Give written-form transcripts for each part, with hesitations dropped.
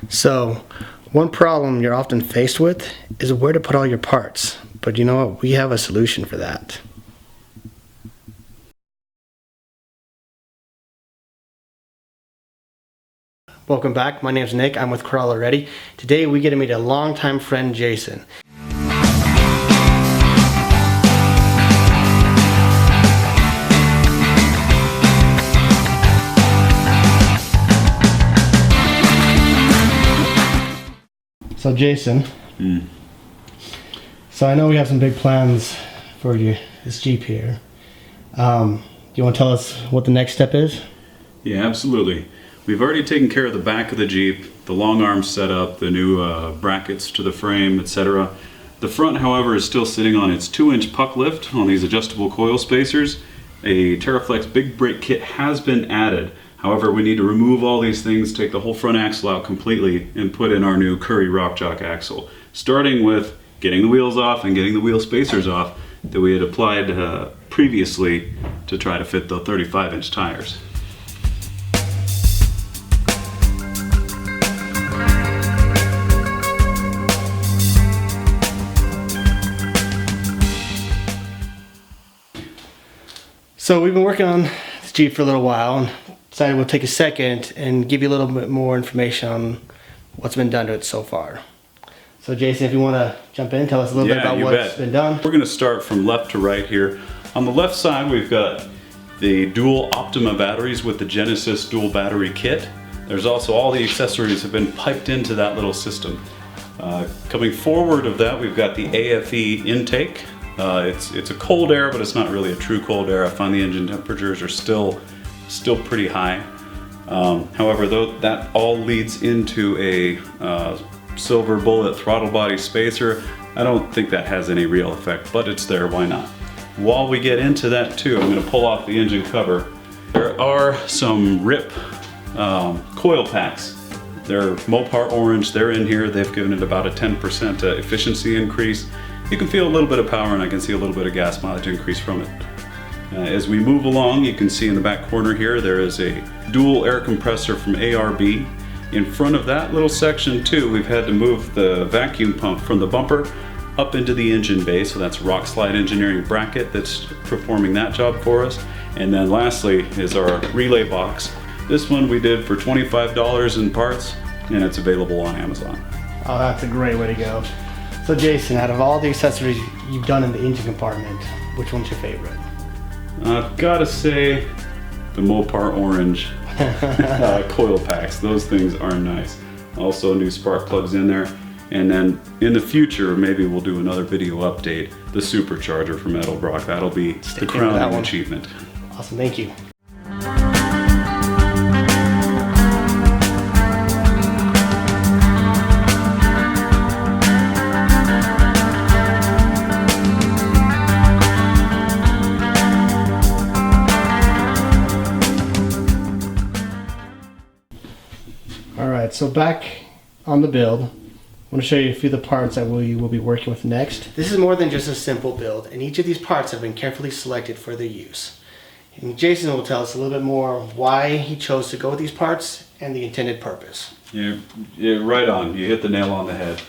So, one problem you're often faced with is where to put all your parts. But you know what? We have a solution for that. Welcome back. My name's Nick. I'm with Corral already. Today we get to meet a longtime friend, Jason. So Jason, so I know we have some big plans for you, this Jeep here. Do you want to tell us what the next step is? Yeah, absolutely. We've already taken care of the back of the Jeep, the long arm setup, the new brackets to the frame, etc. The front, however, is still sitting on its 2-inch puck lift on these adjustable coil spacers. A TerraFlex big brake kit has been added. However, we need to remove all these things, take the whole front axle out completely, and put in our new Curry Rock Jock axle. Starting with getting the wheels off and getting the wheel spacers off that we had applied previously to try to fit the 35-inch tires. So we've been working on this Jeep for a little while and decided we'll take a second and give you a little bit more information on what's been done to it so far. So Jason, if you want to jump in, tell us a little bit about what's been done. We're going to start from left to right here. On the left side, we've got the dual Optima batteries with the Genesis dual battery kit. There's also all the accessories have been piped into that little system. Coming forward of that, we've got the AFE intake. It's a cold air, but it's not really a true cold air. I find the engine temperatures are still pretty high. However, though, that all leads into a silver bullet throttle body spacer. I don't think that has any real effect, but it's there, why not? While we get into that too, I'm going to pull off the engine cover. There are some RIP coil packs. They're Mopar orange, they're in here. They've given it about a 10% efficiency increase. You can feel a little bit of power and I can see a little bit of gas mileage increase from it. As we move along, you can see in the back corner here, there is a dual air compressor from ARB. In front of that little section too, we've had to move the vacuum pump from the bumper up into the engine bay, so that's Rock Slide Engineering bracket that's performing that job for us. And then lastly is our relay box. This one we did for $25 in parts, and it's available on Amazon. Oh, that's a great way to go. So Jason, out of all the accessories you've done in the engine compartment, which one's your favorite? I've got to say the Mopar orange coil packs. Those things are nice. Also new spark plugs in there. And then in the future, maybe we'll do another video update, the supercharger from Edelbrock. That'll be the crowning achievement. Awesome, thank you. Alright, so back on the build, I want to show you a few of the parts that we will be working with next. This is more than just a simple build, and each of these parts have been carefully selected for their use. And Jason will tell us a little bit more why he chose to go with these parts and the intended purpose. Yeah, right on. You hit the nail on the head.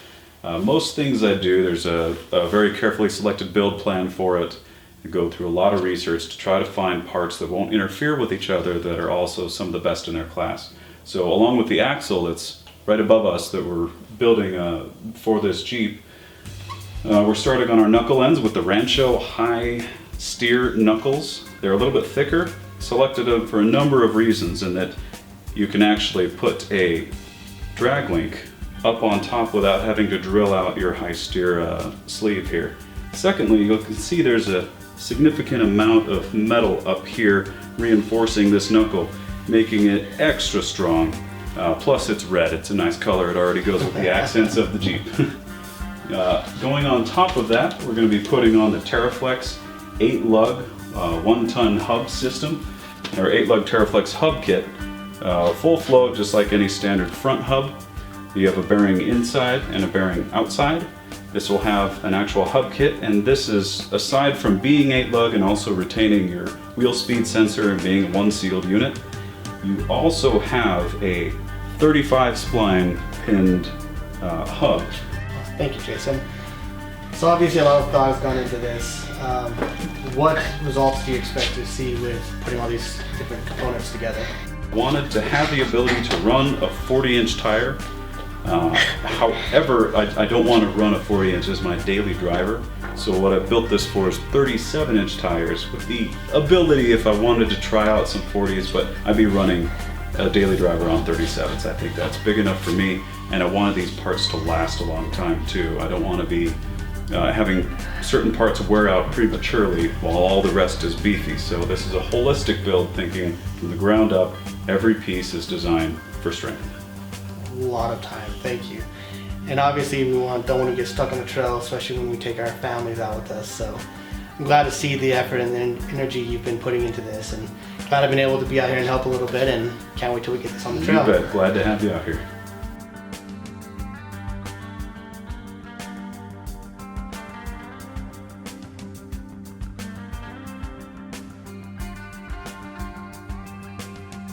Most things I do, there's a very carefully selected build plan for it. I go through a lot of research to try to find parts that won't interfere with each other that are also some of the best in their class. So along with the axle that's right above us that we're building for this Jeep, we're starting on our knuckle ends with the Rancho high steer knuckles. They're a little bit thicker. Selected them for a number of reasons, in that you can actually put a drag link up on top without having to drill out your high steer sleeve here. Secondly, you can see there's a significant amount of metal up here reinforcing this knuckle, making it extra strong. Plus it's red, it's a nice color, it already goes with the accents of the Jeep. Going on top of that, we're going to be putting on the TerraFlex 8-lug 1-ton hub system, or 8-lug TerraFlex hub kit. Full float, just like any standard front hub. You have a bearing inside and a bearing outside. This will have an actual hub kit, and this is, aside from being 8-lug and also retaining your wheel speed sensor and being one sealed unit, you also have a 35 spline pinned hub. Thank you, Jason. So obviously a lot of thought has gone into this. What results do you expect to see with putting all these different components together? Wanted to have the ability to run a 40-inch tire. However, I don't want to run a 40-inch as my daily driver. So what I built this for is 37-inch tires with the ability if I wanted to try out some 40s, but I'd be running a daily driver on 37s. I think that's big enough for me, and I wanted these parts to last a long time too. I don't want to be having certain parts wear out prematurely while all the rest is beefy. So this is a holistic build, thinking from the ground up, every piece is designed for strength. A lot of time, thank you. And obviously we don't want to get stuck on the trail, especially when we take our families out with us. So I'm glad to see the effort and the energy you've been putting into this, and glad I've been able to be out here and help a little bit, and can't wait till we get this on the trail. You bet, glad to have you out here.